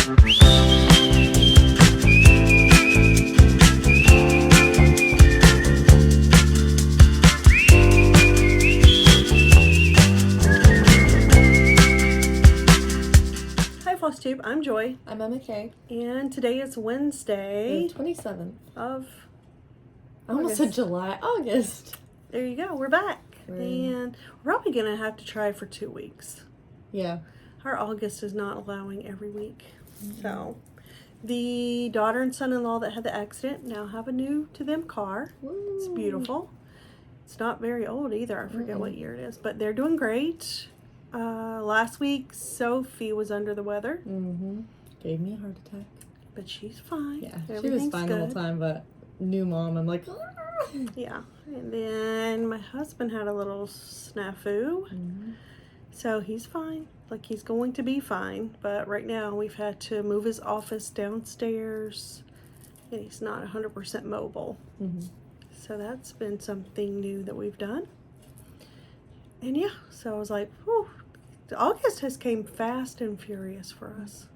FlossTube. I'm Joy. I'm Emma Kay. And today is Wednesday. The 27th. Of I almost said July. August. There you go. We're back. And we're probably going to have to try for 2 weeks. Yeah. Our August is not allowing every week. So, the daughter and son-in-law that had the accident now have a new to them car. Woo. It's beautiful. It's not very old either. I forget what year it is. But they're doing great. Last week, Sophie was under the weather. Gave me a heart attack. But she's fine. Yeah, she was fine the whole time, but new mom, I'm like, yeah. And then my husband had a little snafu. So he's fine. Like, he's going to be fine. But right now, we've had to move his office downstairs. And he's not 100% mobile. So that's been something new that we've done. And yeah, so I was like, whew. August has came fast and furious for us.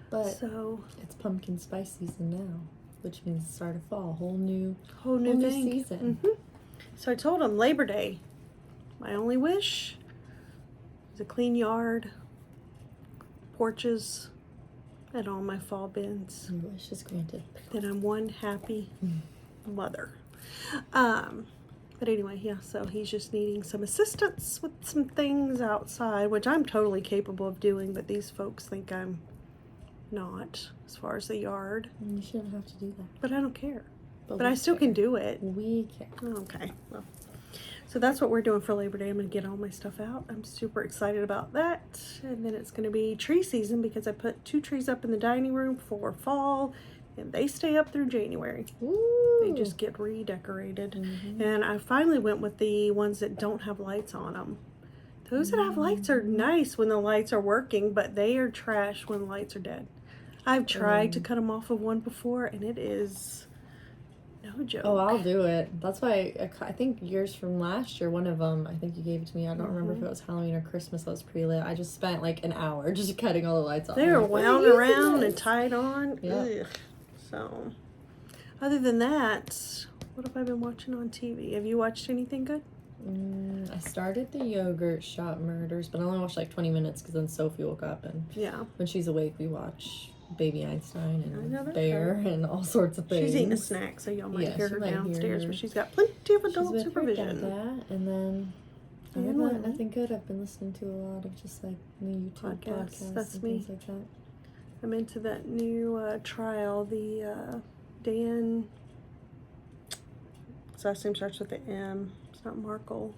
But so it's pumpkin spice season now, which means the start of fall, whole new thing. Season. So I told him Labor Day, my only wish is a clean yard, porches, and all my fall bins. Your wish is granted. Then I'm one happy mother. But anyway, yeah, so he's just needing some assistance with some things outside, which I'm totally capable of doing, but these folks think I'm not, as far as the yard. You shouldn't have to do that. But I don't care. But I still can do it. We care. Okay. Well, so that's what we're doing for Labor Day. I'm going to get all my stuff out. I'm super excited about that. And then it's going to be tree season because I put 2 trees up in the dining room for fall. And they stay up through January. Ooh. They just get redecorated. And I finally went with the ones that don't have lights on them. Those that have lights are nice when the lights are working, but they are trash when the lights are dead. I've tried to cut them off of one before, and it is no joke. Oh, I'll do it. That's why I think yours from last year, one of them, I think you gave it to me. I don't remember if it was Halloween or Christmas that was pre-lit. I just spent like an hour just cutting all the lights off. They were wound around and tied on. Yeah. So, other than that, what have I been watching on TV? Have you watched anything good? I started the Yogurt Shop Murders, but I only watched like 20 minutes because then Sophie woke up, and when she's awake, we watch Baby Einstein and Bear and all sorts of things. She's eating a snack, so y'all might hear her downstairs, but she's got plenty of adult supervision. That, and then other than that, nothing good. I've been listening to a lot of just like new YouTube podcasts That's and me. things like that. I'm into that new trial, the Dan. His last name starts with the M. It's not Markle.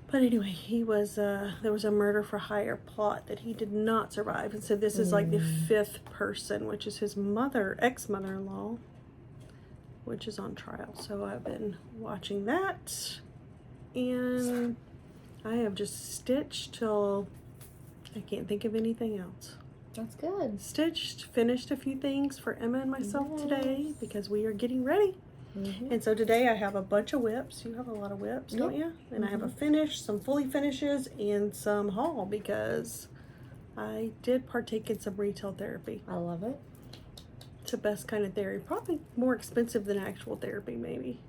But anyway, he was there was a murder for hire plot that he did not survive, and so this is like the 5th person, which is his ex-mother-in-law, which is on trial. So I've been watching that, and I have just stitched till I can't think of anything else. That's good. Stitched, finished a few things for Emma and myself today because we are getting ready. And so today I have a bunch of whips. You have a lot of whips, don't you? And I have a finish, some fully finishes, and some haul because I did partake in some retail therapy. I love it. It's the best kind of therapy. Probably more expensive than actual therapy, maybe.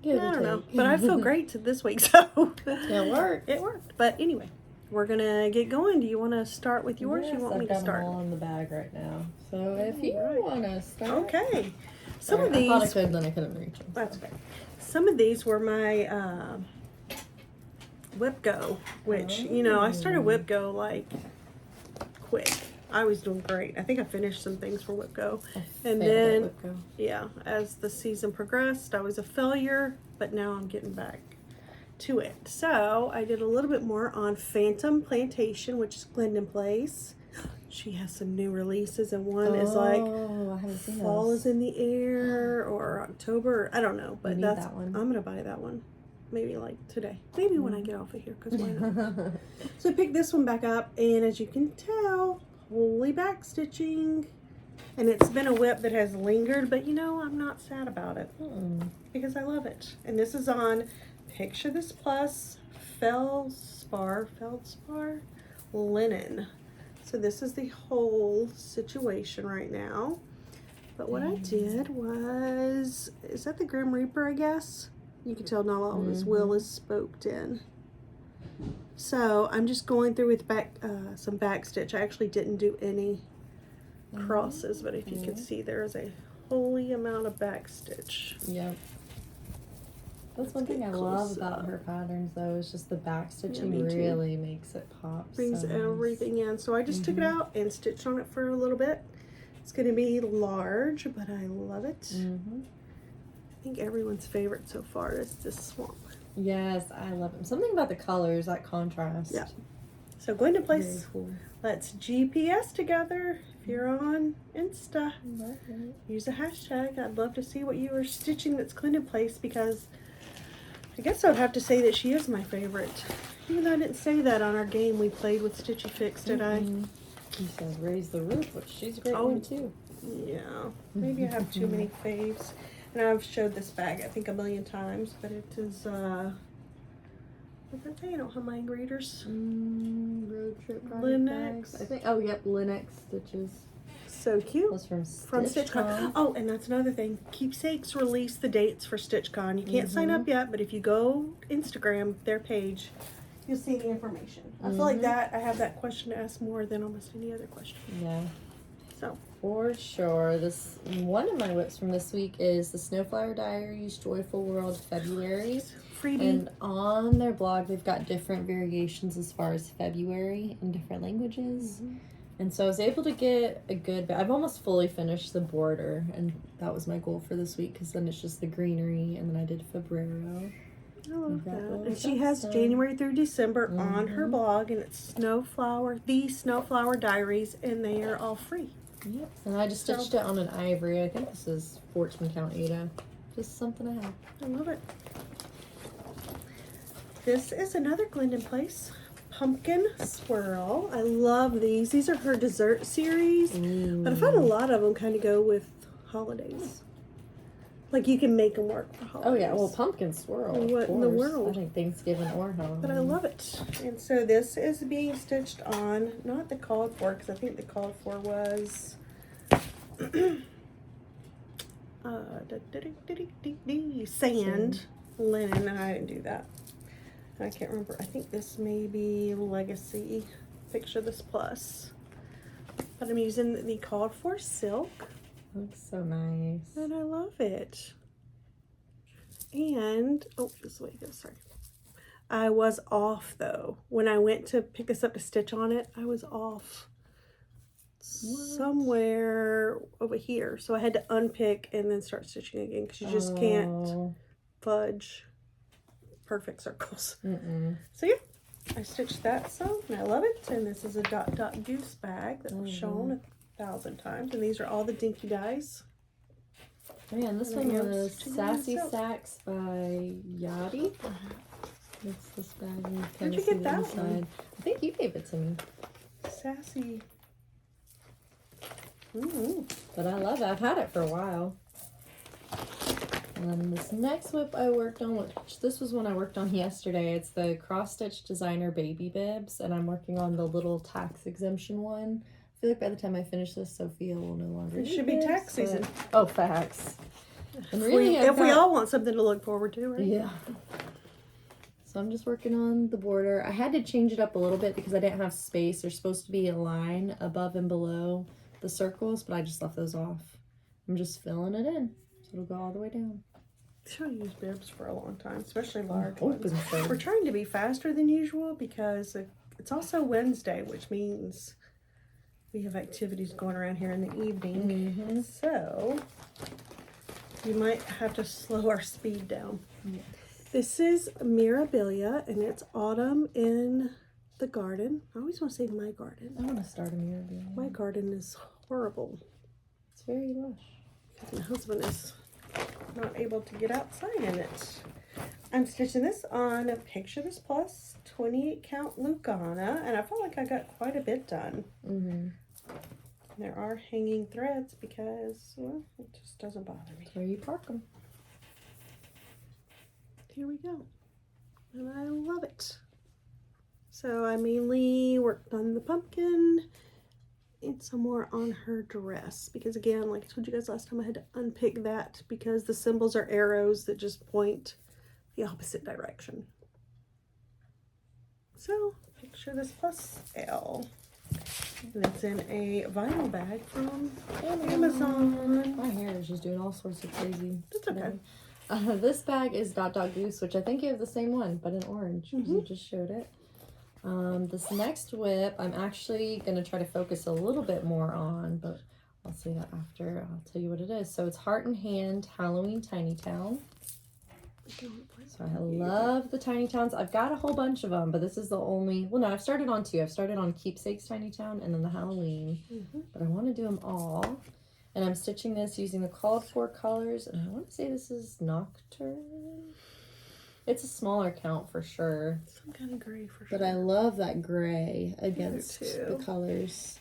Good I don't know. But I feel great this week, so it worked. It worked. But anyway, we're going to get going. Do you want to start with yours? Yes, You want me to start? I've got them all in the bag right now. So if you want to start. Okay. Some of these. I thought I could, then I couldn't reach them. That's okay. Some of these were my Whip Go, which, you know, I started Whip Go like quick. I was doing great. I think I finished some things for Whip Go. And then, yeah, as the season progressed, I was a failure, but now I'm getting back to it. So I did a little bit more on Phantom Plantation, which is Glendon Place. She has some new releases, and one is like I haven't seen fall those. is in the air or October. I don't know, but that one. I'm gonna buy that one. Maybe like today. Maybe when I get off of here, because why not? So I picked this one back up, and as you can tell, holy back stitching. And it's been a whip that has lingered, but you know, I'm not sad about it because I love it. And this is on Picture This Plus Feldspar linen. So this is the whole situation right now. But what I did was, is that the Grim Reaper, I guess? You can tell not all of his will is spoked in. So I'm just going through with some back stitch. I actually didn't do any crosses, but if you can see, there is a holy amount of back stitch. Yep. That's one thing I love about her patterns, though, is just the back stitching really makes it pop. Brings everything in. So I just took it out and stitched on it for a little bit. It's going to be large, but I love it. I think everyone's favorite so far is this swamp. Yes, I love it. Something about the colors, that contrast. Yeah. So going to place, let's GPS together. If you're on Insta, use a hashtag. I'd love to see what you are stitching that's going to place, because I guess I would have to say that she is my favorite. Even though I didn't say that on our game we played with Stitchy Fix, did I? He says raise the roof, which she's a great one too. Yeah, maybe I have too many faves. And I've showed this bag, I think, a million times, but it is, what did I say? I don't have my readers. Road trip Linux. I think, oh, yep, Linux stitches. So cute. That's from StitchCon. Oh, and that's another thing. Keepsakes released the dates for StitchCon. You can't sign up yet, but if you go Instagram, their page, you'll see the information. I feel like that I have that question to ask more than almost any other question. Yeah. So for sure. This one of my whips from this week is the Snowflower Diaries Joyful World February. Freebie. And on their blog they've got different variations as far as February in different languages. And so I was able to get a good I've almost fully finished the border, and that was my goal for this week, because then it's just the greenery, and then I did Febrero. I love that. And she has January through December on her blog, and it's the Snowflower Diaries, and they are all free. Yep. And I just stitched it on an ivory. I think this is 14 count Ada. Just something I have. I love it. This is another Glendon Place pumpkin swirl. I love these. These are her dessert series, but I find a lot of them kind of go with holidays. Like, you can make them work for holidays. Oh yeah, well, pumpkin swirl. What in the world? I think Thanksgiving or Halloween. But I love it. And so this is being stitched on, not the called for, because I think the called for was sand linen, and I didn't do that. I can't remember. I think this may be Legacy Picture This Plus. But I'm using the called for silk. Looks so nice. And I love it. And, oh, this way it goes, sorry. I was off, though. When I went to pick this up to stitch on it, I was off somewhere over here. So I had to unpick and then start stitching again, because you just can't fudge perfect circles. So yeah, I stitched that some, and I love it. And this is a dot dot goose bag that was shown 1,000 times, and these are all the dinky dies. Man, this one was Sassy Sacks by Yachty. It's this bag. Where'd you get that one? I think you gave it to me. Sassy. But I love it. I've had it for a while. And then this next whip I worked on, which this was one I worked on yesterday. It's the Cross Stitch Designer Baby Bibs, and I'm working on the little tax exemption one. I feel like by the time I finish this, Sophia will no longer. It should be tax season. Oh, facts. And really, if we all want something to look forward to, right? Yeah. So I'm just working on the border. I had to change it up a little bit because I didn't have space. There's supposed to be a line above and below the circles, but I just left those off. I'm just filling it in, so it'll go all the way down. She'll use bibs for a long time, especially large ones. So. We're trying to be faster than usual because it's also Wednesday, which means we have activities going around here in the evening. So you might have to slow our speed down. Yes. This is Mirabilia, and it's autumn in the garden. I always want to say my garden. I want to start a Mirabilia. My garden is horrible. It's very lush. My husband is not able to get outside in it. I'm stitching this on a Picture This Plus 28 count Lucana, and I felt like I got quite a bit done. There are hanging threads because, well, it just doesn't bother me. That's where you park them. Here we go. And I love it. So I mainly worked on the pumpkin point some more on her dress because again, like I told you guys last time, I had to unpick that because the symbols are arrows that just point the opposite direction. So picture this plus L. And it's in a vinyl bag from Amazon. My hair is just doing all sorts of crazy. That's okay. This bag is Dot Dot Goose, which I think you have the same one, but in orange, because you just showed it. This next whip, I'm actually going to try to focus a little bit more on, but I'll say that after. I'll tell you what it is. So it's Heart and Hand Halloween Tiny Town. So I love the Tiny Towns. I've got a whole bunch of them, but this is the only... Well, no, I've started on 2. I've started on Keepsakes Tiny Town and then the Halloween. But I want to do them all. And I'm stitching this using the called for colors. And I want to say this is Nocturne. It's a smaller count for sure. Some kind of gray for sure. But I love that gray against the colors.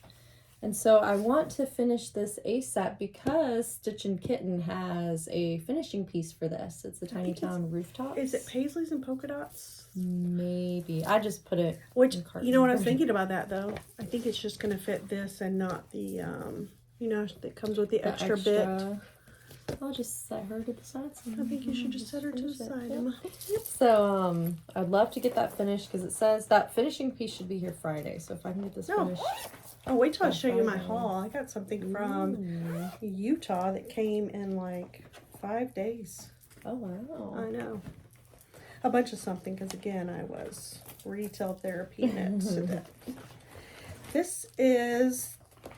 And so I want to finish this ASAP because Stitchin Kitten has a finishing piece for this. It's the Tiny Town Rooftops. Is it paisleys and polka dots? Maybe. I just put it Which, you know what I was thinking about that though? I think it's just going to fit this and not the, you know, that comes with the extra bit. I'll just set her to the side. I think you should just set her to the side, Emma. So, I'd love to get that finished because it says that finishing piece should be here Friday. So if I can get this finished. Oh, wait till I show you my haul. I got something from Utah that came in like 5 days. Oh, wow. I know. A bunch of something because, again, I was retail therapy today.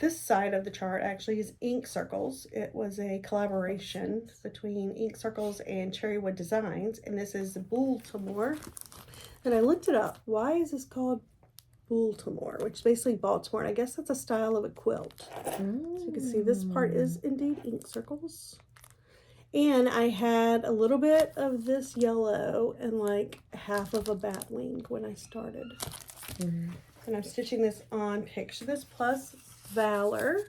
This side of the chart actually is Ink Circles. It was a collaboration between Ink Circles and Cherrywood Designs, and this is Baltimore. And I looked it up. Why is this called Baltimore, which is basically Baltimore? And I guess that's a style of a quilt. So you can see this part is indeed Ink Circles. And I had a little bit of this yellow and like half of a bat wing when I started. And I'm stitching this on Picture This Plus Valor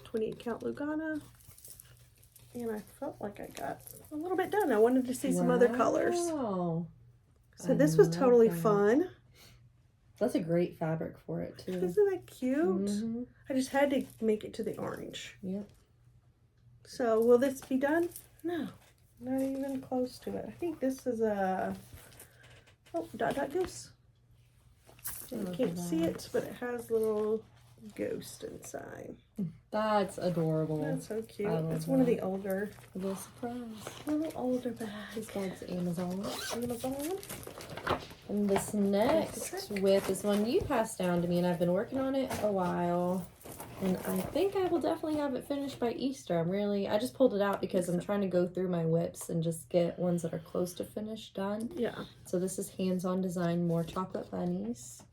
28 count Lugana, and I felt like I got a little bit done. I wanted to see some other colors. So this was totally fun. That's a great fabric for it too. Isn't that cute? I just had to make it to the orange. Yep. So will this be done? No, not even close to it. I think this is a Dot Dot Goose. You can't see it, but it has little ghost inside. That's adorable. That's so cute. It's one of the older. A little surprise. A little older bags. This one's Amazon. Amazon. And this next whip is one you passed down to me, and I've been working on it a while. And I think I will definitely have it finished by Easter. I just pulled it out because I'm trying to go through my whips and just get ones that are close to finished done. Yeah. So this is Hands-On Design More Chocolate Bunnies.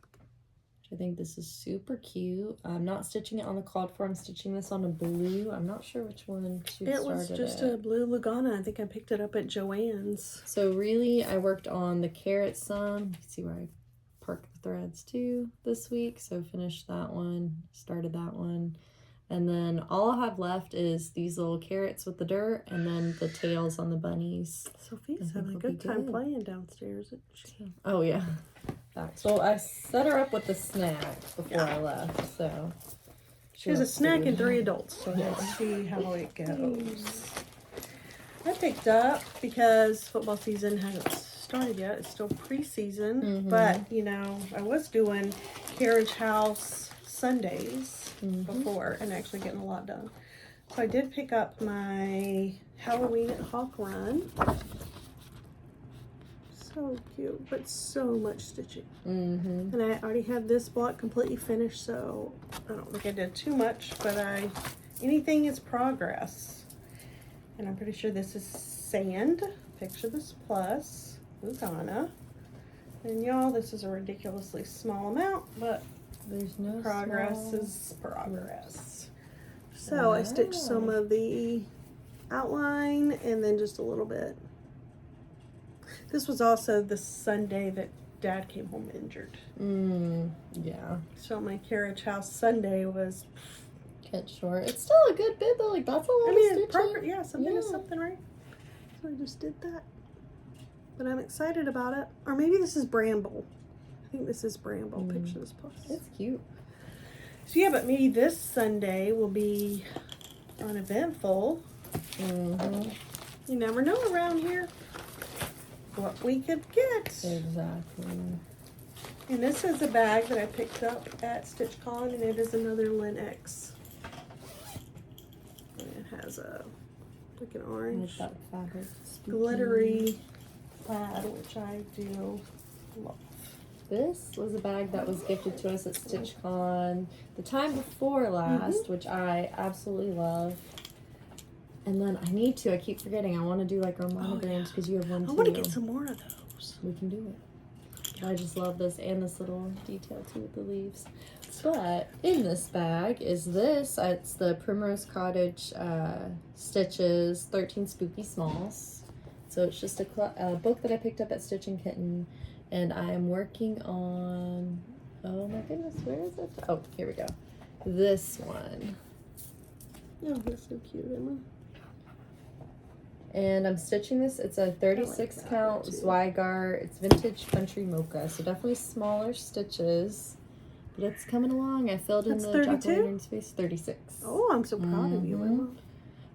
I think this is super cute. I'm not stitching it on the called for. I'm stitching this on a blue. I'm not sure which one she started. It was just a blue Lugana. I think I picked it up at Joann's. So really, I worked on the carrot some. You can see where I parked the threads too this week. So finished that one, started that one. And then all I have left is these little carrots with the dirt and then the tails on the bunnies. Sophie's having a good time playing downstairs. Oh, yeah. So I set her up with the snack before I left, so she has a snack and 3 adults, so let's see how it goes. I picked up because football season hasn't started yet. It's still preseason, but you know, I was doing Carriage House Sundays before and actually getting a lot done. So I did pick up my Halloween at Hawk Run. So cute, but so much stitching. And I already have this block completely finished, so I don't think I did too much, but anything is progress. And I'm pretty sure this is Sand, Picture This Plus, Lugana. And y'all, this is a ridiculously small amount, but there's no progress is progress. So I stitched some of the outline and then just a little bit. This was also the Sunday that Dad came home injured. Yeah. So my Carriage House Sunday was cut short. It's still a good bit though. Like that's a lot of stitching. Yeah, something is something, right? So I just did that. But I'm excited about it. Or maybe this is Bramble. I think this is Bramble. Picture This Plus. It's cute. So yeah, but maybe this Sunday will be uneventful. Mm-hmm. You never know around here what we could get. Exactly. And this is a bag that I picked up at StitchCon, and it is another LNS. And it has a like an orange Like that fabric. glittery plaid, which I do love. This was a bag that was gifted to us at StitchCon the time before last, which I absolutely love. And then I keep forgetting, I want to do like our monograms because you have one too. I want to get some more of those. We can do it. I just love this and this little detail too with the leaves. But in this bag is this. It's the Primrose Cottage Stitches 13 Spooky Smalls. So it's just a book that I picked up at Stitchin Kitten. And I am working on, oh my goodness, where is it? Oh, here we go. This one. Oh, that's so cute, Emma. And I'm stitching this. It's a 36 like count Zweigart. It's vintage country mocha. So definitely smaller stitches. But it's coming along. I filled in That's the 32? jack-o'-lantern space. 36. Oh, I'm so proud of you, Emma.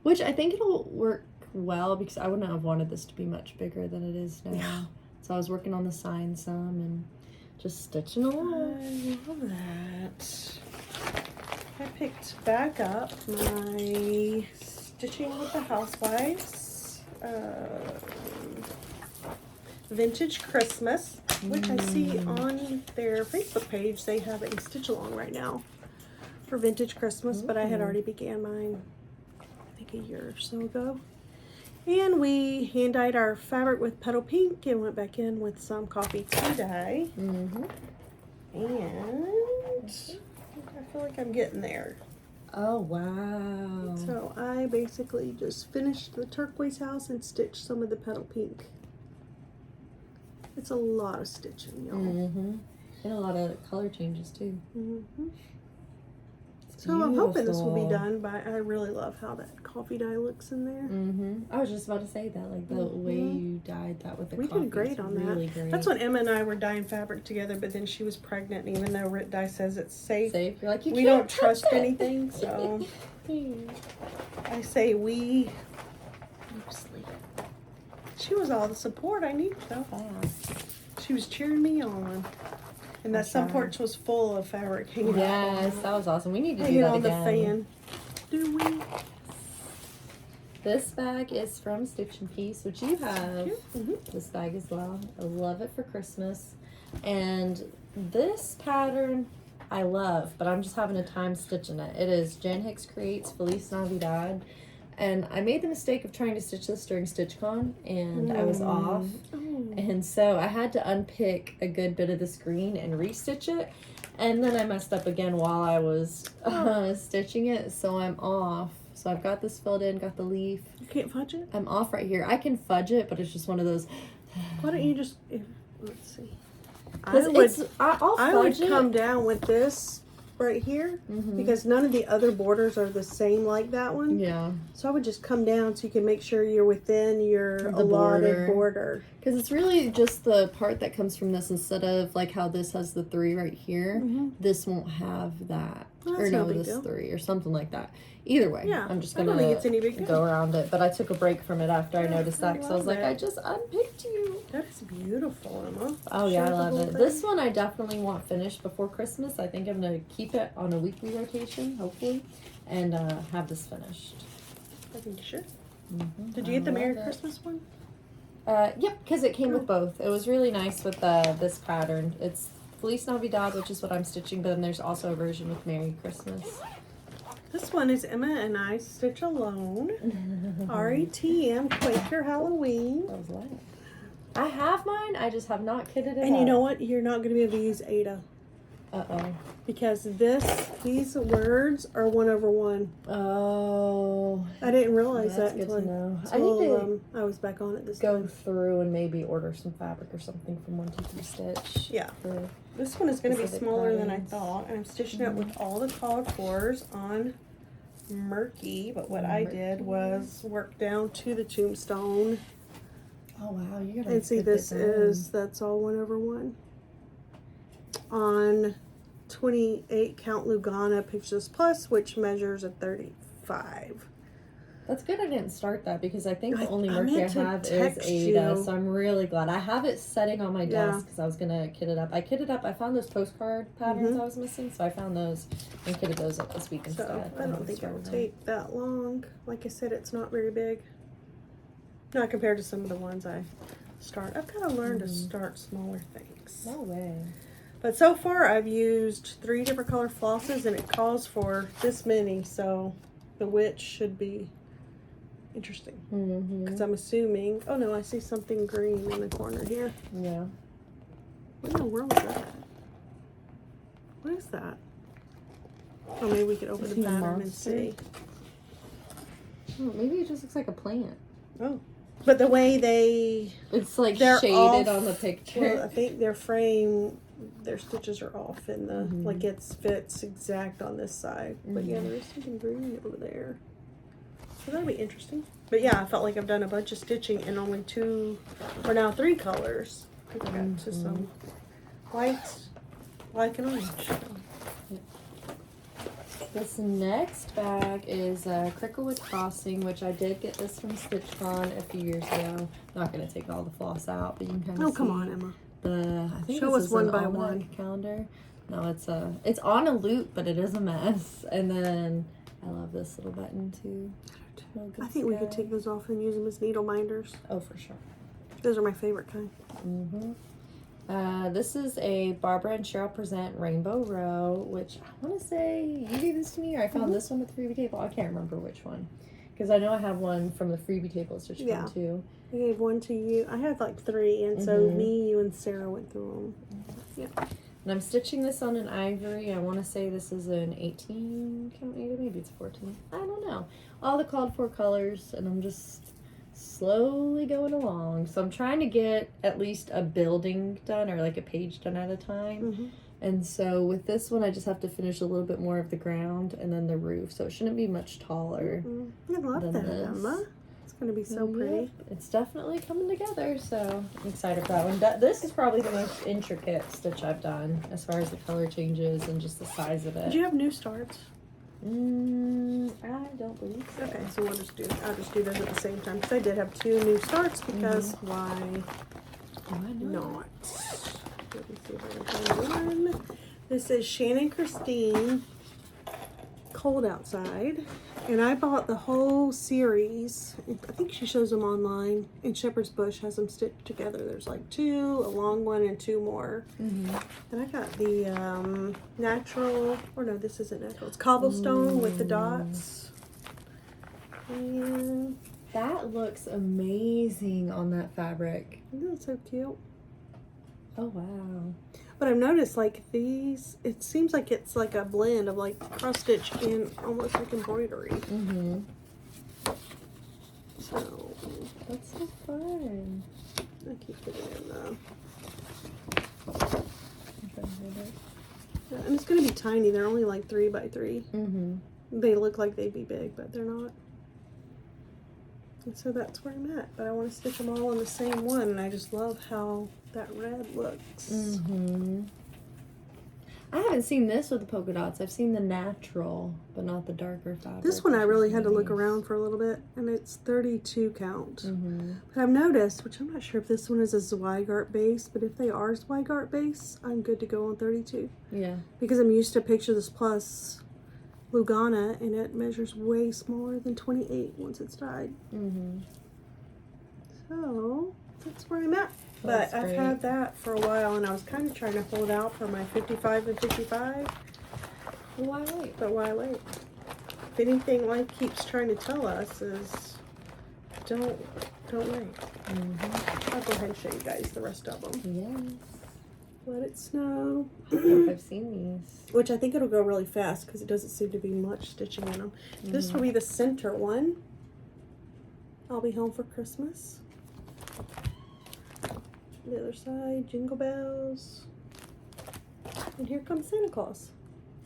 Which I think it'll work well because I wouldn't have wanted this to be much bigger than it is now. Yeah. So I was working on the sign some and just stitching along. I love that. I picked back up my Stitching with the Housewives Vintage Christmas, which I see on their Facebook page. They have a stitch along right now for Vintage Christmas, but I had already began mine, I think, a year or so ago. And we hand dyed our fabric with petal pink and went back in with some coffee tea dye. And I feel like I'm getting there. Oh, wow. So I basically just finished the turquoise house and stitched some of the petal pink. It's a lot of stitching, y'all. And a lot of color changes too. So I'm hoping this will be done, but I really love how that coffee dye looks in there. I was just about to say that, like the way you dyed that with the coffee. We did great on really that. Great. That's when Emma and I were dyeing fabric together, but then she was pregnant, and even though Rit Dye says it's safe, You're like, we don't trust anything, so I say we loosely. She was all the support I needed, though. She was cheering me on. And that sun porch was full of fabric hanging out. Yes, that was awesome. We need to do Hanging that on the again. fan. Do we? This bag is from Stitch and Piece, which you have this bag as well. I love it for Christmas. And this pattern I love, but I'm just having a time stitching it. It is Jen Hicks Creates Feliz Navidad. And I made the mistake of trying to stitch this during StitchCon, and I was off. And so I had to unpick a good bit of the screen and restitch it. And then I messed up again while I was stitching it, so I'm off. So I've got this filled in, got the leaf. You can't fudge it? I'm off right here. I can fudge it, but it's just one of those. Why don't you just, let's see. I would come down with this right here because none of the other borders are the same like that one. Yeah. So I would just come down so you can make sure you're within your allotted border. Because it's really just the part that comes from this instead of like how this has the 3 right here. This won't have that. Well, or no, big this deal. 3 or something like that. Either way, Yeah, I'm just I gonna don't think it's any big deal. go around it. But I took a break from it after I noticed that because I was like, that. I just unpicked you. That is beautiful, Emma. Oh yeah, I Show the love whole it. thing. This one I definitely want finished before Christmas. I think I'm gonna keep it on a weekly rotation, hopefully, and have this finished. I think you should. Did you get the Merry Christmas one? Yep, because it came with both. It was really nice with this pattern. It's Feliz Navidad, which is what I'm stitching, but then there's also a version with Merry Christmas. This one is Emma and I Stitch Alone. RETM Quaker Halloween. That was loud. I have mine. I just have not kitted it And up. you know what? You're not going to be able to use Ada. Uh-oh. Because these words are 1/1. Oh. I didn't realize That's that good to know. I until need to I was back on it this go time. through and maybe order some fabric or something from 123 Stitch. Yeah. For This one is going to be specific smaller than I patterns. thought. And I'm stitching it with all the contours on Murky. But what I did was work down to the tombstone. Oh wow, you gotta And see, get this it is, that's all 1/1. On 28 count Lugana Pictures Plus, which measures a 35. That's good I didn't start that because I think the I only Murphy I meant to have is text Ada, you. so I'm really glad. I have it setting on my Yeah. desk because I was going to kit it up. I kitted up, I found those postcard patterns Mhm. I was missing, so I found those and kitted those up this week instead. So I don't think it will them. take that long. Like I said, it's not very big. Not compared to some of the ones I start. I've got to learn to start smaller things. No way. But so far I've used 3 different color flosses and it calls for this many, so the width should be interesting. Because I'm assuming, oh no, I see something green in the corner here. Yeah. What in the world is that? What is that? Oh, maybe we could open Is the he a pattern and monster? see. Oh, maybe it just looks like a plant. Oh. But the way It's like they're shaded off, on the picture. well, I think their frame, their stitches are off in the, like it fits exact on this side. But yeah, there is something green over there. So that'll be interesting. But yeah, I felt like I've done a bunch of stitching in only 2, or now 3 colors. I think I got to some white, black, and orange. This next bag is Cricklewood Crossing, which I did get this from StitchCon a few years ago. Not going to take all the floss out, but you can kind of see. Oh, come on, Emma. I think Show this us is one an by almanac one. calendar. No, it's on a loop, but it is a mess. And then I love this little button too. I think we could take those off and use them as needle minders. Oh, for sure. Those are my favorite kind. This is a Barbara and Cheryl Present Rainbow Row, which I want to say you gave this to me, or I found this one at the freebie table. I can't remember which one, because I know I have one from the freebie table at StitchCon too. I gave one to you. I had like 3, and so me, you, and Sarah went through them. Yeah. And I'm stitching this on an ivory. I want to say this is an 18 count Ada, maybe it's 14. I don't know. All the called for colors, and I'm just slowly going along. So I'm trying to get at least a building done, or like a page done at a time. And so with this one, I just have to finish a little bit more of the ground and then the roof. So it shouldn't be much taller. I love than that, this. Emma. It's going to be so pretty. Yep, it's definitely coming together, so I'm excited for that one. This is probably the most intricate stitch I've done as far as the color changes and just the size of it. Did you have new starts? I don't believe so. Okay, so I'll just do those at the same time, because I did have 2 new starts, because why not? Let me see if I can find one. This is Shannon Christine, Cold Outside, and I bought the whole series. I think she shows them online, and Shepherd's Bush has them stitched together. There's like 2, a long one, and 2 more. And I got the natural, or no, this isn't natural. It's cobblestone with the dots. And That looks amazing on that fabric. isn't that so cute? Oh, wow. But I've noticed like these, it seems like it's like a blend of like cross stitch and almost like embroidery. So That's so fun. I keep putting it in the, I'm trying to hold it. yeah, and it's gonna be tiny. They're only like 3 by 3. They look like they'd be big, but they're not. And so that's where I'm at. But I want to stitch them all in the same one, and I just love how that red looks. I haven't seen this with the polka dots. I've seen the natural, but not the darker fabric. This one I which really is had to look nice. around for a little bit, and it's 32 count. But I've noticed, which I'm not sure if this one is a Zweigart base, but if they are Zweigart base, I'm good to go on 32. Yeah. Because I'm used to Picture This Plus Lugana, and it measures way smaller than 28 once it's dyed. So that's where I'm at. That's But I've great. had that for a while, and I was kind of trying to hold out for my 55 and 55. Why wait? But why wait? If anything life keeps trying to tell us is don't wait. I'll go ahead and show you guys the rest of them. Yes. Let it snow. I don't know if I've seen these. Which I think it'll go really fast because it doesn't seem to be much stitching in them. This will be the center one. I'll be home for Christmas. The other side, Jingle Bells. And here comes Santa Claus.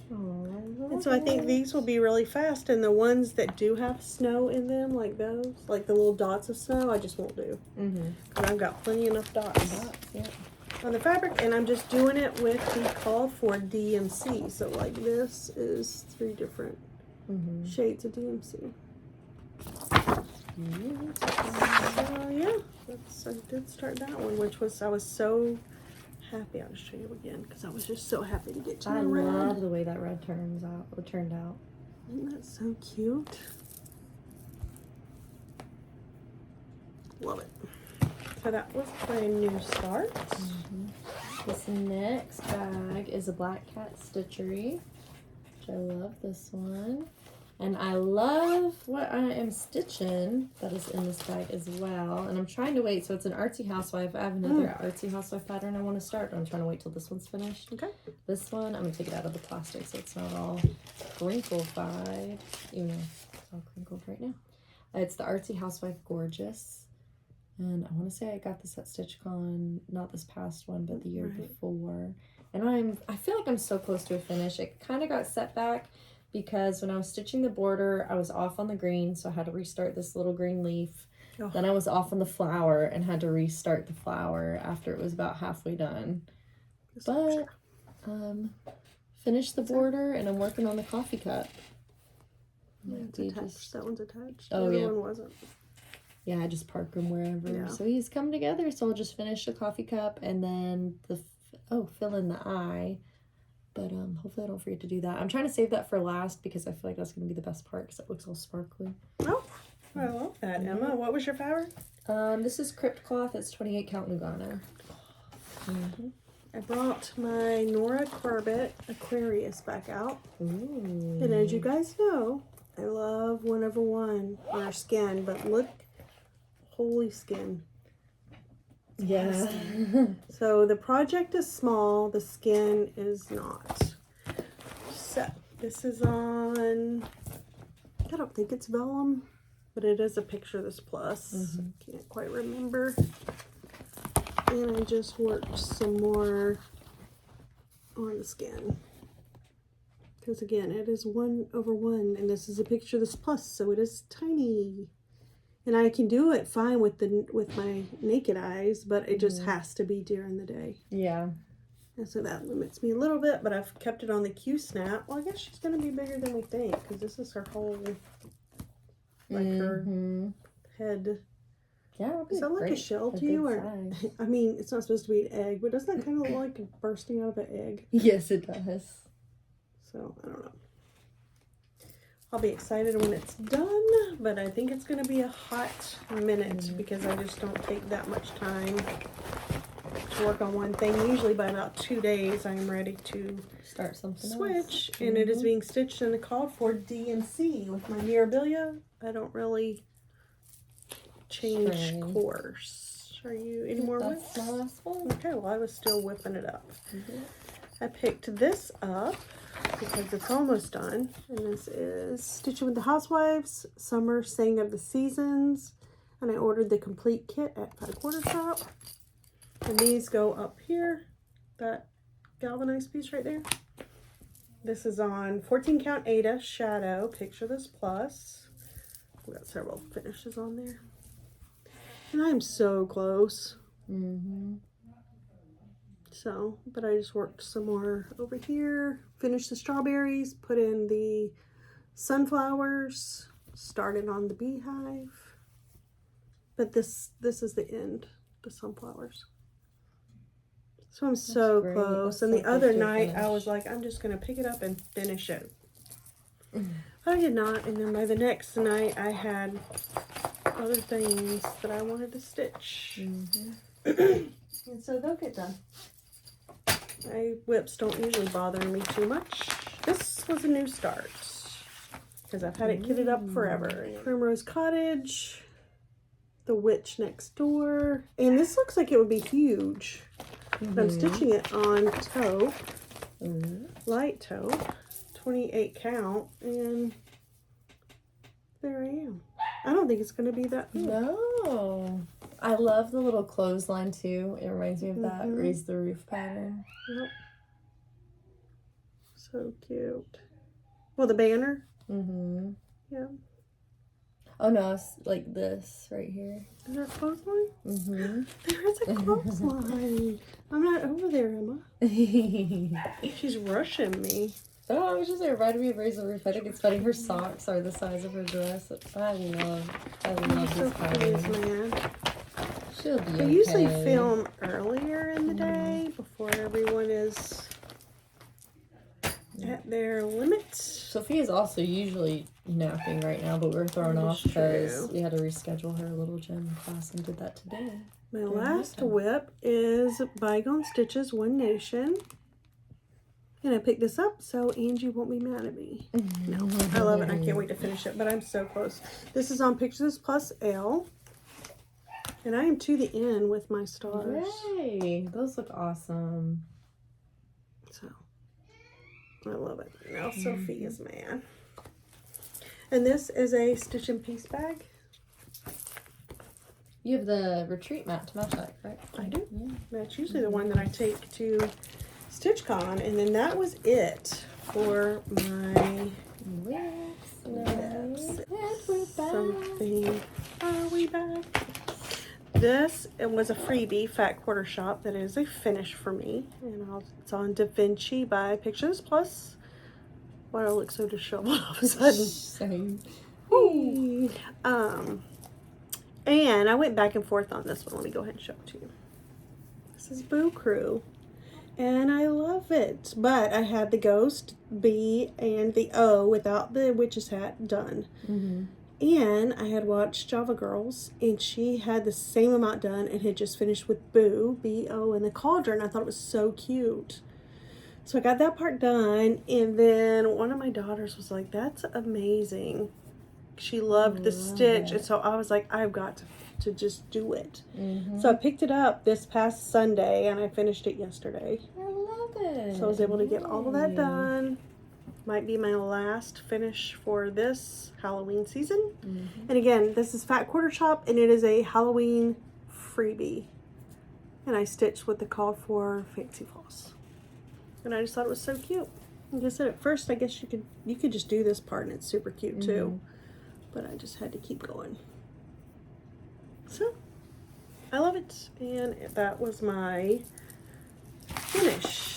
And so I think these will be really fast, and the ones that do have snow in them, like those, like the little dots of snow, I just won't do. But I've got plenty enough dots. Yeah. on the fabric, and I'm just doing it with the called for DMC. So like this is 3 different shades of DMC. So yeah, I did start that one, which was, I was so happy. I'll show you again because I was just so happy to get to the red. I love the way that red turned out. Isn't that so cute? Love it. So that was my new start. This next bag is a Black Cat Stitchery, which I love this one. And I love what I am stitching that is in this bag as well. And I'm trying to wait. So it's an Artsy Housewife. I have another Artsy Housewife pattern I want to start, but I'm trying to wait till this one's finished. Okay. This one, I'm going to take it out of the plastic so it's not all crinklified, even though it's all crinkled right now. It's the Artsy Housewife Gorgeous. And I want to say I got this at StitchCon, not this past one, but the year before. And I feel like I'm so close to a finish. It kind of got set back because when I was stitching the border, I was off on the green, so I had to restart this little green leaf. Oh. Then I was off on the flower and had to restart the flower after it was about halfway done. But finished the border, and I'm working on the coffee cup. Yeah, it's attached. That one's attached. Oh, the yeah. other one wasn't. Yeah, I just park them wherever. Yeah. So he's come together, so I'll just finish the coffee cup and then fill in the eye. But hopefully I don't forget to do that. I'm trying to save that for last because I feel like that's going to be the best part because it looks all sparkly. Oh, I love that, Emma. What was your fabric? This is Crypt Cloth. It's 28 count Lugano. I brought my Nora Corbett Aquarius back out. Ooh. And as you guys know, I love 1/1 on our skin, but look, holy skin. Yeah. So the project is small, the skin is not. So this is on, I don't think it's vellum, but it is a Picture This Plus. Can't quite remember. And I just worked some more on the skin. Because again, it is 1/1, and this is a Picture This Plus, so it is tiny. And I can do it fine with my naked eyes, but it just has to be during the day. Yeah. And so that limits me a little bit, but I've kept it on the Q-snap. Well, I guess she's going to be bigger than we think, because this is her whole, like her head. Yeah, is that like a shell to you? Or I mean, it's not supposed to be an egg, but doesn't that kind of look like bursting out of an egg? Yes, it does. So, I don't know. I'll be excited when it's done, but I think it's going to be a hot minute because I just don't take that much time to work on one thing. Usually by about 2 days, I'm ready to start something switch. And it is being stitched in the called for DMC. With my Mirabilia, I don't really change course. Are you any more whips? That's my last one. Okay, well I was still whipping it up. I picked this up because it's almost done, and this is Stitching with the Housewives Summer Saying of the Seasons, and I ordered the complete kit at 5/4 Shop, and these go up here, that galvanized piece right there. This is on 14 count Ada Shadow Picture This Plus. We got several finishes on there, and I'm so close. So, but I just worked some more over here, finished the strawberries, put in the sunflowers, started on the beehive. But this is the end, the sunflowers. So I'm so close. And the other night I was like, I'm just going to pick it up and finish it. But I did not. And then by the next night I had other things that I wanted to stitch. And so they'll get done. My whips don't usually bother me too much. This was a new start because I've had it kitted up forever. Primrose Cottage, The Witch Next Door, and this looks like it would be huge. But I'm stitching it on toe, light toe, 28 count, and there I am. I don't think it's going to be that big. No. I love the little clothesline too. It reminds me of that Raise the Roof pattern. Yep. So cute. Well, the banner. Yeah. Oh no, it's like this right here. Is that clothesline? Mm-hmm. There's a clothesline. I'm not over there, Emma. She's rushing me. Oh, I was just reminded me of Razor Roof. I think it's funny. Her socks are the size of her dress. I love So this pleased, pattern. man. She'll be I okay. usually film earlier in the day before everyone is at their limits. Sophia's also usually napping right now, but we're thrown That's off because true. we had to reschedule her little gym class and did that today. My last whip is Bygone Stitches One Nation. And I picked this up so Angie won't be mad at me. No, I love it. I can't wait to finish it, but I'm so close. This is on Pictures Plus L. And I am to the end with my stars. Yay! Those look awesome. So, I love it. Now Sophia's man. And this is a Stitch and Piece bag. You have the retreat mat to match that, right? I do. Yeah. That's usually the one that I take to StitchCon, and then that was it for my Whips. whips. And we're back. Something. Are we back? This, it was a freebie, Fat Quarter Shop, that is a finish for me. And it's on Da Vinci by Pictures Plus. Why do I look so disheveled all of a sudden? Same. Ooh. And I went back and forth on this one. Let me go ahead and show it to you. This is Boo Crew. And I love it. But I had the Ghost B and the O without the witch's hat done. Mm-hmm. And I had watched Java Girls, and she had the same amount done and had just finished with Boo, B-O, and the cauldron. I thought it was so cute. So I got that part done, and then one of my daughters was like, that's amazing. She loved the stitch, and so I was like, I've got to just do it. Mm-hmm. So I picked it up this past Sunday, and I finished it yesterday. I love it. So I was able to get all of that done. Might be my last finish for this Halloween season. Mm-hmm. And again, this is Fat Quarter Shop, and it is a Halloween freebie. And I stitched what they called for Fancy Floss. And I just thought it was so cute. Like I said, at first, I guess you could just do this part, and it's super cute too. But I just had to keep going. So, I love it. And that was my finish.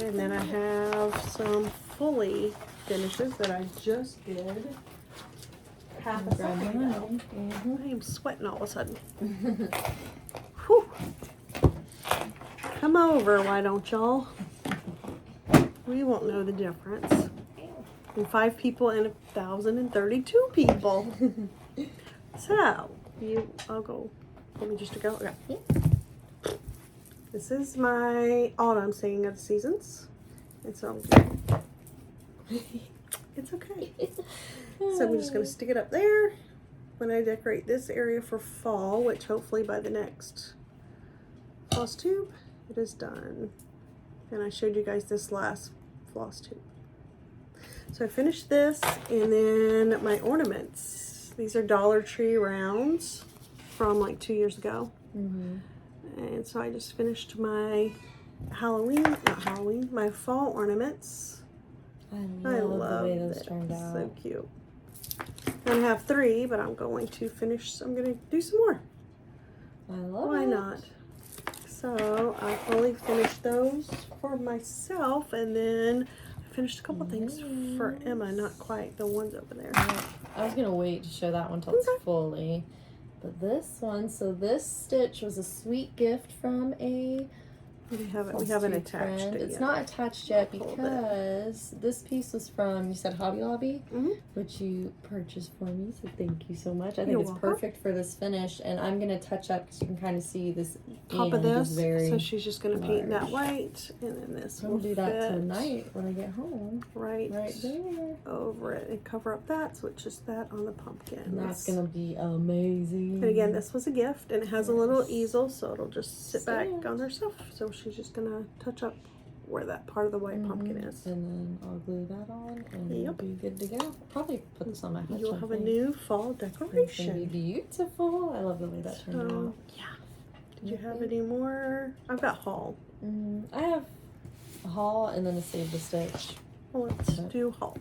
And then I have some fully finishes that I just did half a second ago. I am sweating all of a sudden. Whew. Come over, why don't y'all? We won't know the difference. And 5 people and 1,032 people. So, I'll go. Want me just to go? Okay. Yeah. This is my autumn Singing of the Seasons. And so it's okay. So I'm just going to stick it up there when I decorate this area for fall, which hopefully by the next FlossTube, it is done. And I showed you guys this last FlossTube. So I finished this, and then my ornaments. These are Dollar Tree rounds from like 2 years ago. And so I just finished my my fall ornaments. I love the way those turned out. So cute. And I have 3, but I'm going to finish. I'm going to do some more. I love it. Why not? So I fully finished those for myself, and then I finished a couple things for Emma. Not quite the ones over there. Yeah. I was gonna wait to show that one till it's fully. But this one, so this stitch was a sweet gift from a We haven't attached it It's yet. not attached yet Hold it. because this piece was from, you said Hobby Lobby, Mhm. which you purchased for me, so thank you so much. I think You're it's welcome. perfect for this finish, and I'm going to touch up because you can kind of see this Top of end this, is very so she's just going to paint that large. white, and then this I'll will do that fit tonight when I get home, right there. over it and cover up that, so it's just that on the pumpkin. And that's going to be amazing. And again, this was a gift, and it has a little easel, so it'll just sit back Sit. on herself. So she's just gonna touch up where that part of the white pumpkin is. And then I'll glue that on, and Yep. it'll be good to go. Probably put this on my hutch. You'll I have a think. new fall It's gonna be decoration. beautiful. I love the way that turned out. Yeah. Did you have any more? I've got haul. I have a haul and then a save the stitch. Well, let's do haul.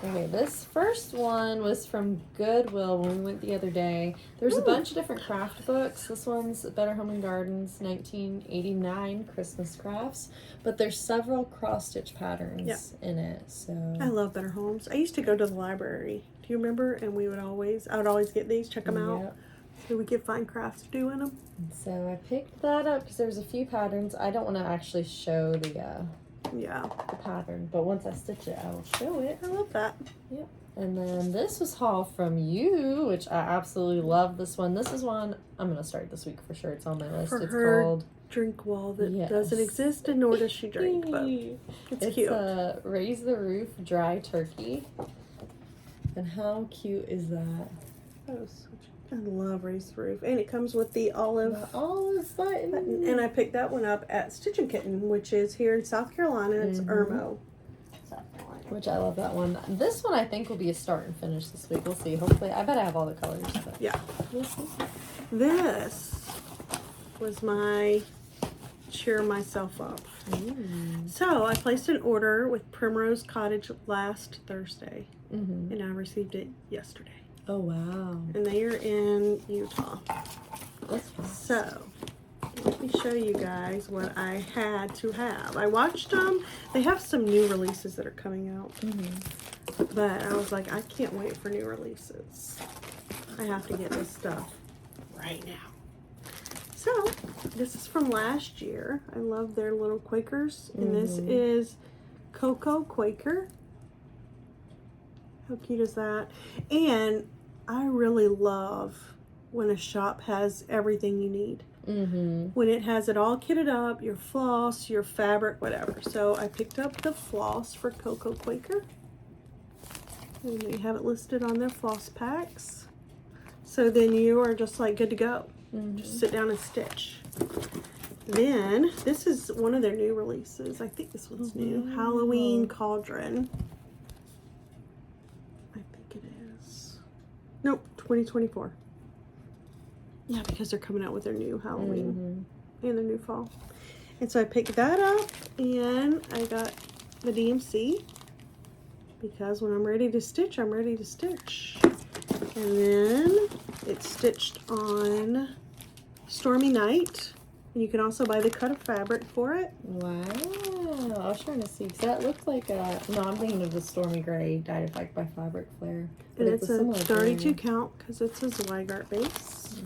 Okay, this first one was from Goodwill when we went the other day. There's a bunch of different craft books. This one's Better Home and Gardens 1989 Christmas crafts, but there's several cross-stitch patterns in it. So I love Better Homes. I used to go to the library. Do you remember? And I would always get these, check them out. So we could find crafts to do in them. So I picked that up because there's a few patterns. I don't want to actually show the pattern, but once I stitch it, I will show it. I love that. Yep. And then this was haul from you, which I absolutely love this one. This is one I'm going to start this week for sure. It's on my list. For it's her called drink wall that doesn't exist, and nor does she drink, but it's cute. It's Raise the Roof Dry Turkey. And how cute is that? I love Raise the Roof. And it comes with the olive button. And I picked that one up at Stitchin Kitten, which is here in South Carolina. It's Irmo, South Carolina. Which I love that one. This one I think will be a start and finish this week. We'll see. Hopefully. I bet I have all the colors. But Yeah. We'll see. This was my cheer myself up. So I placed an order with Primrose Cottage last Thursday. And I received it yesterday. Oh, wow. And they are in Utah. That's fun. So, let me show you guys what I had to have. I watched them. They have some new releases that are coming out. But I was like, I can't wait for new releases. I have to get this stuff right now. So, this is from last year. I love their little Quakers. And this is Cocoa Quaker. How cute is that? And I really love when a shop has everything you need. When it has it all kitted up, your floss, your fabric, whatever. So I picked up the floss for Cocoa Quaker. And they have it listed on their floss packs. So then you are just like good to go. Just sit down and stitch. Then, this is one of their new releases. I think this one's new. Halloween Cauldron. Nope, 2024. Yeah, because they're coming out with their new Halloween and their new fall. And so I picked that up, and I got the DMC because when I'm ready to stitch, I'm ready to stitch. And then it's stitched on Stormy Night. And you can also buy the cut of fabric for it. Wow. I was trying to see, because that looked like no, I'm thinking of the Stormy Gray dyed effect by Fabric Flare. And it's a 32 count because it's a Zweigart base.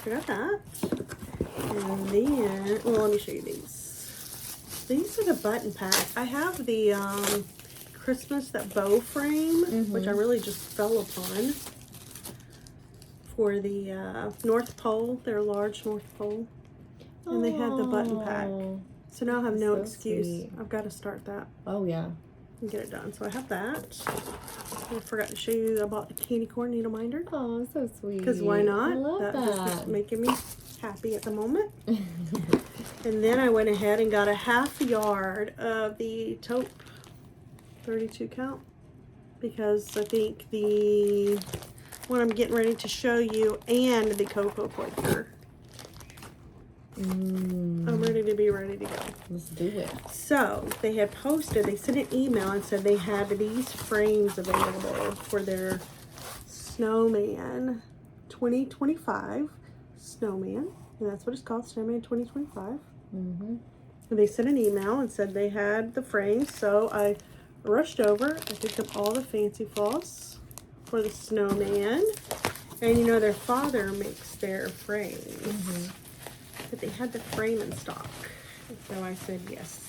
I got that. And then, well, let me show you these. These are the button pack. I have the Christmas, that bow frame, which I really just fell upon for the North Pole, their large North Pole. And they had the button pack. So now I have no excuse. Sweet. I've got to start that. Oh, yeah. And get it done. So I have that. I forgot to show you about the candy corn needle minder. Oh, so sweet. Because why not? I love that. Just is making me happy at the moment. And then I went ahead and got a half yard of the taupe 32 count. Because I think the one I'm getting ready to show you and the Cocoa Quaker. I'm ready to go. Let's do it. So they had posted, they sent an email and said they had these frames available for their Snowman 2025 Snowman. And that's what it's called, Snowman 2025. And they sent an email and said they had the frames. So I rushed over. I picked up all the fancy floss for the Snowman. And you know, their father makes their frames. But they had the frame in stock. So I said yes.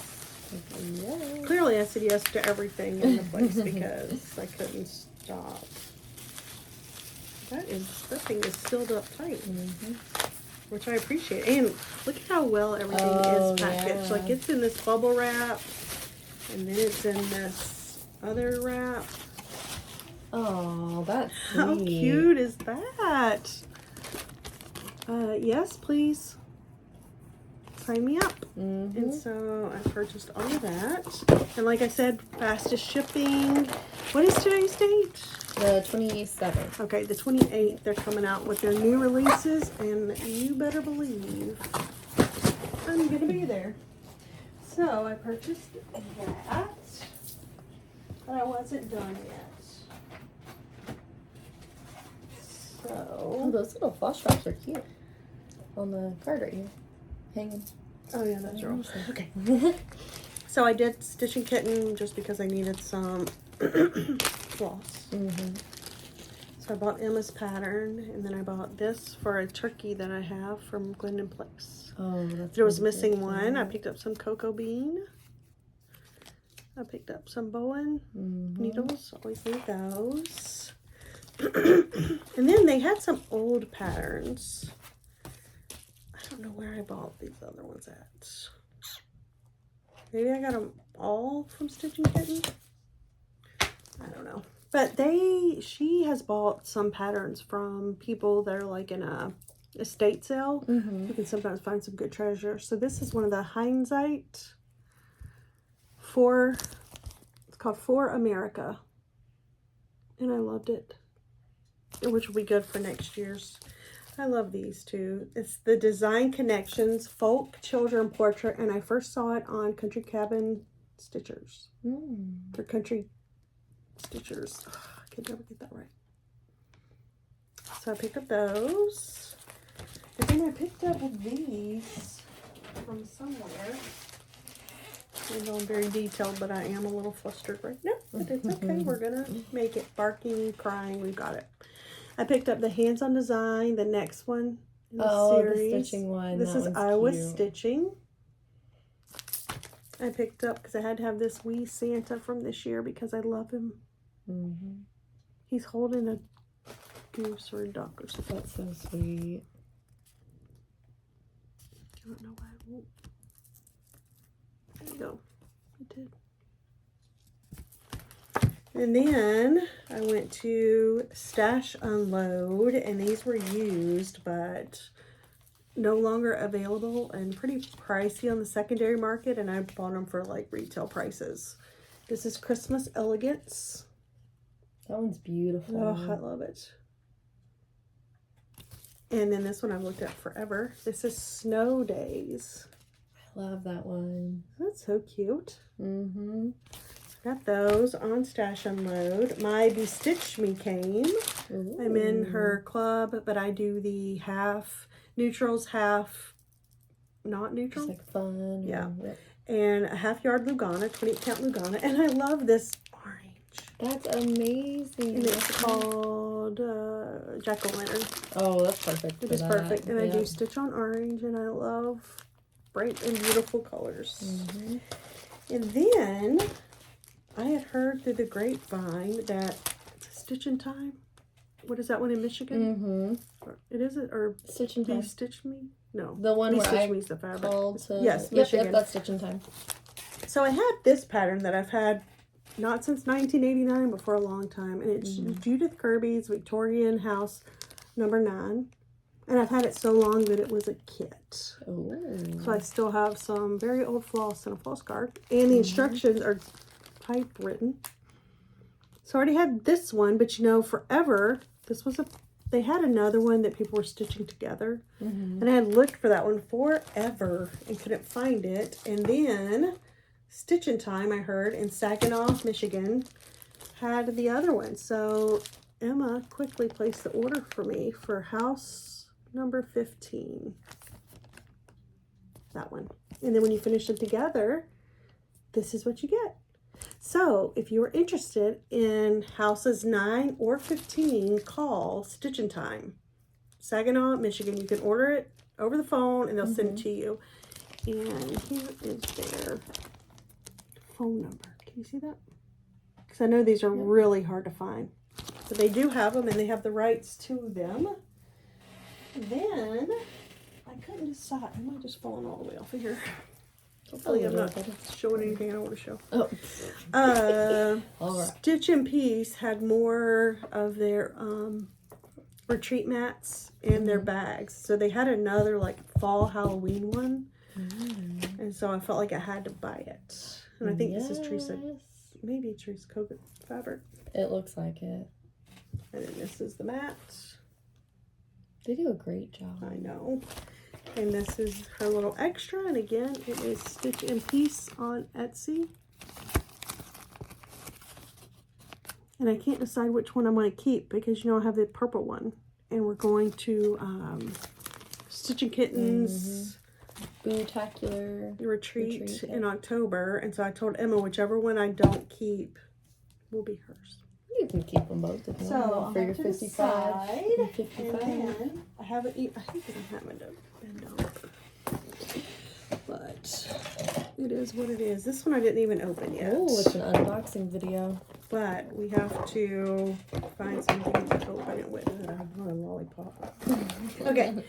Yeah. Clearly I said yes to everything in the place because I couldn't stop. That thing is sealed up tight. Which I appreciate. And look at how well everything is packaged. Yeah. Like it's in this bubble wrap. And then it's in this other wrap. Oh, that's sweet. How cute is that? Yes, please. Sign me up. And so I purchased all of that. And like I said, fastest shipping. What is today's date? The 27th. Okay, the 28th. They're coming out with their new releases, and you better believe I'm gonna be there. So I purchased that. but I wasn't done yet. Oh, So, those little floss drops are cute. On the card right here. Hanging. oh yeah, that's wrong. Okay. So I did Stitchin' Kitten just because I needed some floss. Mm-hmm. So I bought Emma's pattern, and then I bought this for a turkey that I have from Glendon Place. Oh, that's There was really missing one. I cute. picked up some cocoa bean. I picked up some Bowen Mm-hmm. needles. Always need those. And then they had some old patterns. I don't know where I bought these other ones at. Maybe I got them all from Stitchin' Kitten. I don't know. But she has bought some patterns from people that are like in a estate sale. Mm-hmm. You can sometimes find some good treasure. So this is one of the Hindsight it's called For America. And I loved it. Which will be good for next year's. I love these too. It's the Design Connections Folk Children Portrait, and I first saw it on Country Cabin Stitchers. Or Country Stitchers. Ugh, I can never get that right. So I picked up those. And then I picked up these from somewhere. I know I'm very detailed, but I am a little flustered right now. But it's okay. We're going to make it. Barking, crying, we've got it. I picked up the Hands-On Design, the next one in the series. The stitching one. This is I Was Stitching. I picked up because I had to have this wee Santa from this year because I love him. Mm-hmm. He's holding a goose or a duck or something. That's so sweet. I don't know why I won't. There you go. I did. And then I went to Stash Unload, and these were used, but no longer available and pretty pricey on the secondary market, and I bought them for like retail prices. This is Christmas Elegance. That one's beautiful. Oh, I love it. And then this one I've looked at forever. This is Snow Days. I love that one. That's so cute. Mm-hmm. Got those on Stash Unload. My Bestitch Me came. Ooh. I'm in her club, but I do the half neutrals, half not neutral. It's like fun. Yeah. Yep. And a half yard Lugana, 28 count Lugana. And I love this orange. That's amazing. And it's called Jack-o'-lantern. Oh, that's perfect. It for is that. perfect. And I do Yep. stitch on orange, and I love bright and beautiful colors. Mm-hmm. And then I had heard through the grapevine that it's Stitchin' Time. What is that one in Michigan? Mm-hmm. Or, it is it or Stitchin' Time. Stitch Me? No. The one where Stitch I Me's the fabric. called to... Yes, Yep, Michigan. yep, that's Stitchin' Time. So I had this pattern that I've had not since 1989, but for a long time, and it's Judith Kirby's Victorian House number 9. And I've had it so long that it was a kit. Ooh. So I still have some very old floss and a floss card. And the instructions are typewritten. So I already had this one, but you know, forever, they had another one that people were stitching together. And I had looked for that one forever and couldn't find it. And then Stitchin' Time, I heard, in Saginaw, Michigan, had the other one. So Emma quickly placed the order for me for house number 15. That one. And then when you finish it together, this is what you get. So if you are interested in houses 9 or 15, call Stitchin' Time. Saginaw, Michigan. You can order it over the phone and they'll send it to you. And here is their phone number. Can you see that? Because I know these are really hard to find. But they do have them and they have the rights to them. Then I couldn't decide. Am I just falling all the way off of here? Hopefully I'm not showing anything I don't want to show. Oh. All right. Stitch and Piece had more of their retreat mats in their bags. So they had another like fall Halloween one. And so I felt like I had to buy it. And I think this is Teresa, maybe Teresa Kogut fabric. It looks like it. And then this is the mat. They do a great job. I know. And this is her little extra. And again, it is Stitch and Piece on Etsy. And I can't decide which one I'm going to keep because, I have the purple one. And we're going to Stitchin' Kittens Boo-tacular retreat in October. And so I told Emma whichever one I don't keep will be hers. You can keep them both if you want for your 55. And then I haven't eaten. I think I haven't been over. But it is what it is. This one I didn't even open yet. Oh, it's an unboxing video. But we have to find something to open it with. I want a lollipop. Okay.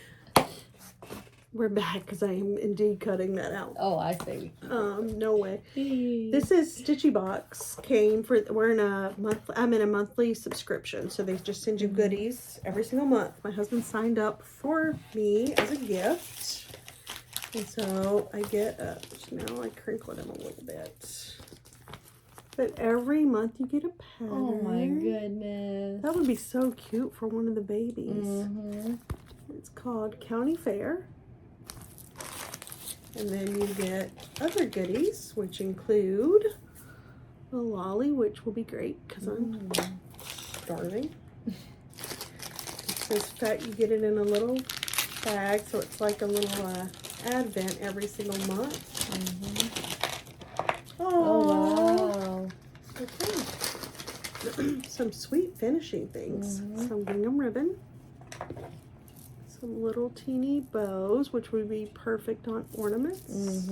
We're back because I am indeed cutting that out. Oh, I see. No way. This is Stitchy Box. I'm in a monthly subscription, so they just send you goodies every single month. My husband signed up for me as a gift, and so I get now I crinkle them a little bit. But every month you get a pattern. Oh my goodness. That would be so cute for one of the babies. It's called County Fair. And then you get other goodies, which include a lolly, which will be great because I'm starving. It says you get it in a little bag, so it's like a little advent every single month. Oh, wow. Okay. Some sweet finishing things. Some gingham ribbon. Some little teeny bows, which would be perfect on ornaments.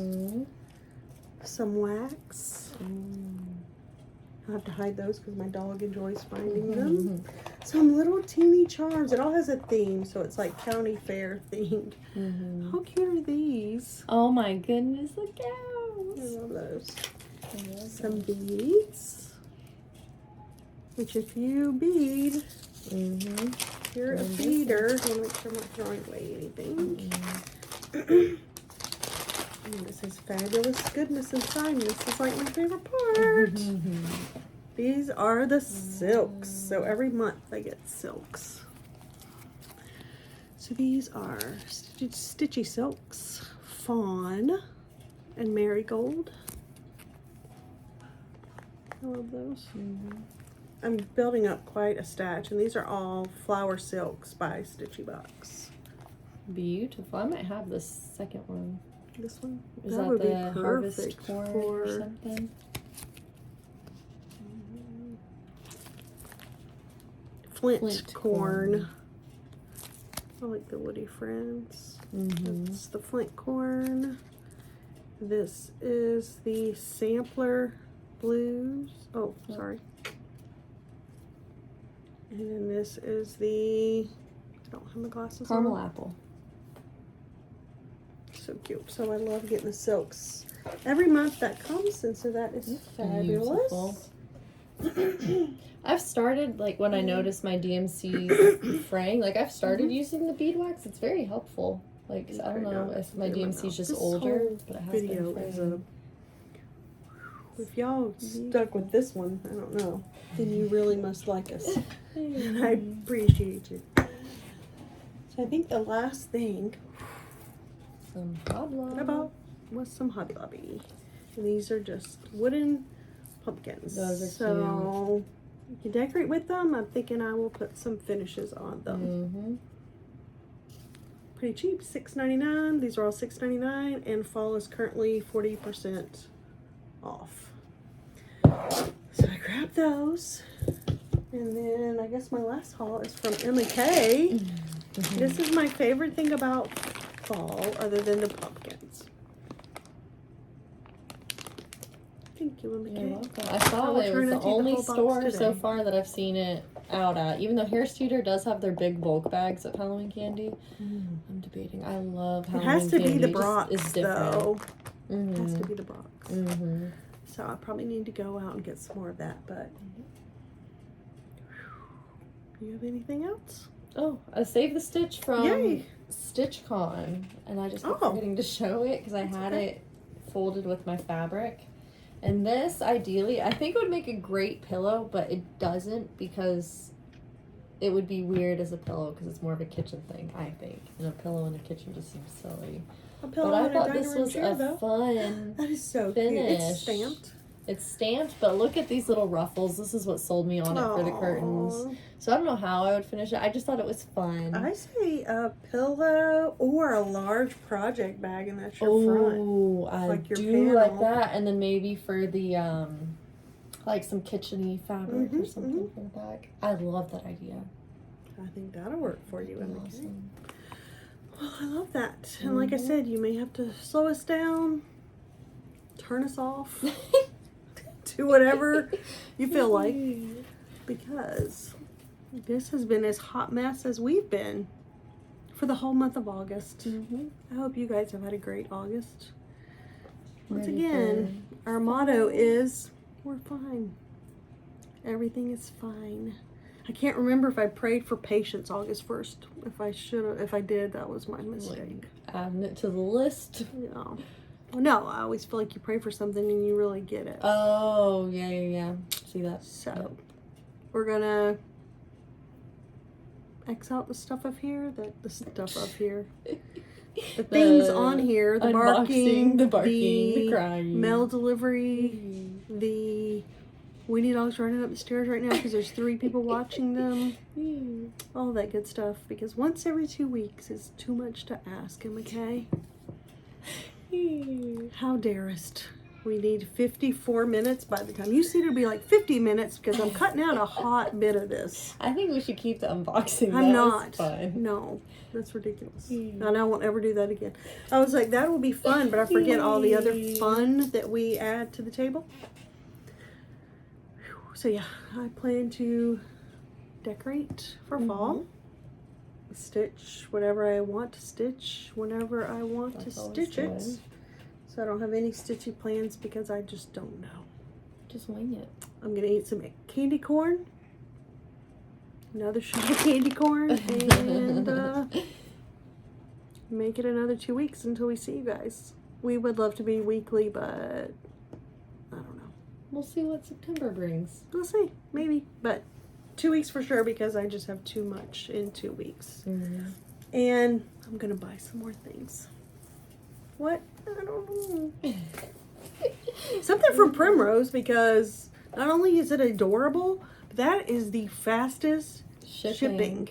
Some wax. I'll have to hide those because my dog enjoys finding them. Some little teeny charms. It all has a theme, so it's like county fair themed. How cute are these? Oh my goodness, look I out. love those. Some beads, which if you bead, you're a feeder. I want to make sure I'm not throwing away anything. And it says fabulous goodness inside. And this is like my favorite part. These are the silks. So every month I get silks. So these are Stitchy Silks, Fawn, and Marigold. I love those. I'm building up quite a stash, and these are all flower silks by Stitchy Box. Beautiful. I might have this second one. This one? Is that that would the be harvest perfect corn for or something? Flint corn. I like the Woody Friends. That's the flint corn. This is the sampler blues. Oh, sorry. And then this is the, I don't have my glasses Caramel on. apple. So cute. So I love getting the silks every month that comes, and so that is fabulous. I've started, like, when I notice my DMC fraying, like, I've started using the beadwax. It's very helpful. Like, I don't know if my DMC is just older, but it has been fraying. If y'all stuck with this one, I don't know, then you really must like us. And I appreciate you. So I think the last thing Some Hobby Lobby. Was some Hobby Lobby. And these are just wooden pumpkins. Those are so you can decorate with them. I'm thinking I will put some finishes on them. Pretty cheap, $6.99. These are all $6.99, and fall is currently 40% off. So I grabbed those, and then I guess my last haul is from Emma K. This is my favorite thing about fall, other than the pumpkins. Thank you, Emma K. You're welcome. I saw it was the only store so far that I've seen it out at. Even though Harris Teeter does have their big bulk bags of Halloween candy, I'm debating. I love Halloween candy. It has to be the Brock's, is different. though. It has to be the Brock's. So I probably need to go out and get some more of that, but do you have anything else? Oh, I saved the stitch from Yay. StitchCon, and I just kept forgetting to show it because I had it folded with my fabric. And this, ideally, I think it would make a great pillow, but it doesn't because it would be weird as a pillow because it's more of a kitchen thing, I think. And a pillow in the kitchen just seems silly. A pillow but I and thought a this dining room was chair, a though. fun That is so finish. cute. It's stamped. It's stamped, but look at these little ruffles. This is what sold me on it for the curtains. Aw. So I don't know how I would finish it. I just thought it was fun. I say a pillow or a large project bag, and that's your front. Oh, I Like your do like panel. that. And then maybe for the, like some kitchen-y fabric or something for the back. I love that idea. I think that'll work for you, Emma. Awesome. Well, I love that. And like I said, you may have to slow us down, turn us off, do whatever you feel like, because this has been as hot mess as we've been for the whole month of August. I hope you guys have had a great August. Once again, our motto is, we're fine. Everything is fine. I can't remember if I prayed for patience August 1st. If I did, that was my mistake. Adding it to the list. Yeah. Well, no, I always feel like you pray for something and you really get it. Oh, yeah. See that? So, we're gonna X out the stuff up here, the things on here, the barking, the crying, mail delivery, the weenie dogs running up the stairs right now because there's 3 people watching them, all that good stuff, because once every 2 weeks is too much to ask him, okay? How darest. We need 54 minutes by the time you see it'll be like 50 minutes because I'm cutting out a hot bit of this. I think we should keep the unboxing. I'm That not. was fun. No, that's ridiculous. And I won't ever do that again. I was like, that will be fun, but I forget all the other fun that we add to the table. So yeah, I plan to decorate for fall. Stitch whatever I want to stitch whenever I want That's to always stitch it. good. So I don't have any stitching plans because I just don't know. Just wing it. I'm gonna eat some candy corn, another shot of candy corn, and make it another 2 weeks until we see you guys. We would love to be weekly, but I don't know. We'll see what September brings. We'll see, maybe, but 2 weeks for sure because I just have too much in 2 weeks. And I'm gonna buy some more things. What? I don't know. Something from Primrose, because not only is it adorable, but that is the fastest shipping.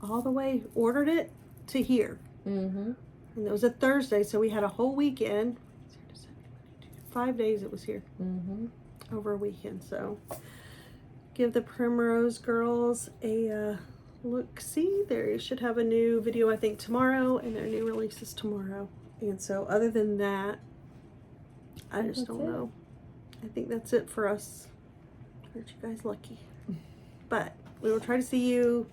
All the way, ordered it to here. And it was a Thursday, so we had a whole weekend. 5 days it was here. Over a weekend, so give the Primrose girls a look-see. They should have a new video, I think, tomorrow, and their new release is tomorrow. And so other than that, I just don't know. I think that's it for us. Aren't you guys lucky? But we will try to see you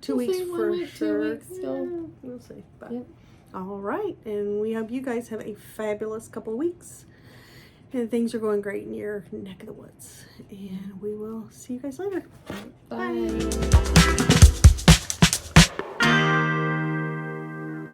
2 weeks for sure. 2 weeks still. Yeah, we'll see. But all right, and we hope you guys have a fabulous couple of weeks. And things are going great in your neck of the woods. And we will see you guys later. Bye.